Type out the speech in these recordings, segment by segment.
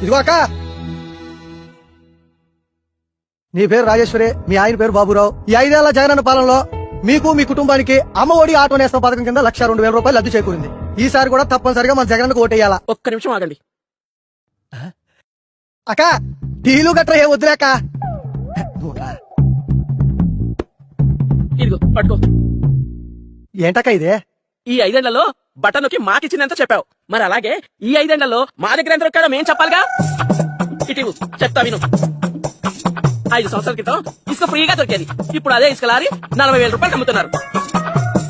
ఇదిగో అక్క, నీ పేరు రాజేశ్వరి, మీ ఆయన పేరు బాబురావు. ఈ 5 ఏళ్ల జగనన్న పాలనలో మీకు మీ కుటుంబానికి అమ్మ ఒడి ఆటో నేస్తం పథకం కింద 1,02,000 రూపాయలు లబ్ధి చేకూరింది. ఈసారి కూడా తప్పనిసరిగా మన జగన్కు ఓటేయాలా. ఒక్క నిమిషం ఆగండి. అక్క టీలు గట్రా ఏ వద్దులేక. ఇదిగో పట్టుకో. ఏంటక్క ఇదే? ఈ 5 ఏళ్లలో బటన్కి మాకిచ్చినంత చెప్పావు, మరి అలాగే ఈ 5 ఏళ్లలో మా దగ్గర ఎంత దొరికాడో మేం చెప్పాలిగా. ఇటు చెప్తా విను. 5 సంవత్సరాల క్రితం ఇసుక ఫ్రీగా దొరికేది, ఇప్పుడు అదే ఇసుక లారీ 40,000 రూపాయలు అమ్ముతున్నారు.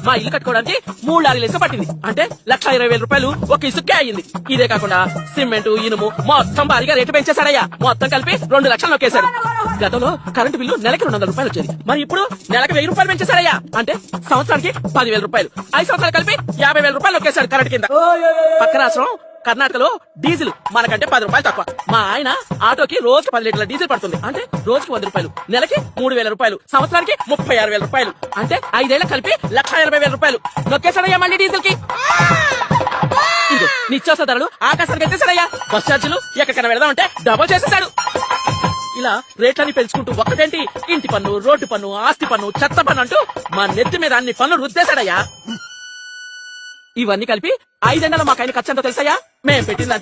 మా ఇల్లు కట్టుకోవడానికి 3 లారీలు ఇసుక పట్టింది, అంటే 1,20,000 రూపాయలు ఒక ఇసుకే అయ్యింది. ఇదే కాకుండా సిమెంట్, ఇనుము మొత్తం భారీగా రేటు పెంచేశాడయ్యా. మొత్తం కలిపి 2 లక్షలు నొక్కేశాడు. గతంలో కరెంటు బిల్లు నెలకి 200 రూపాయలు వచ్చేది, మరి ఇప్పుడు నెలకి 1000 రూపాయలు పెంచేశాడయ్యా. అంటే సంవత్సరానికి 10,000 రూపాయలు. 5 సంవత్సరాలు కలిపి 50,000 రూపాయలు నొక్కేశాడు కరెంటు కింద. పక్క రాష్ట్రం కర్ణాటకలో డీజిల్ మనకంటే 10 రూపాయలు తక్కువ. మా ఆయన ఆటోకి రోజుకి 10 లీటర్ల డీజిల్ పడుతుంది, అంటే రోజుకి 100 రూపాయలు. నెలకి 3,000 రూపాయలు, సంవత్సరానికి 36,000 రూపాయలు, అంటే 5 ఏళ్ల కలిపి 1,80,000 రూపాయలు నొక్కేశాడయ్యా మళ్ళీ డీజిల్ కి. ఇది నిత్యావసర ధరలు ఆకాశానికి ఎత్తేసాడయ్యా. బస్ ఛార్జీలు ఎక్కడికైనా వెళదామంటే డబుల్ చేసేసాడు. ఇలా రేట్లని పెంచుకుంటూ ఒక్కటేంటి ఇంటి పన్ను, రోడ్డు పన్ను, ఆస్తి పన్ను, చెత్త పన్ను అంటూ మా నెత్తి మీద అన్ని పన్నులు రుద్దేశాడయ్యా. ఇవన్నీ కలిపి 5 ఏళ్లలో మాకైన ఖర్చు ఎంతో తెలుసయ్యా? మేం పెట్టింది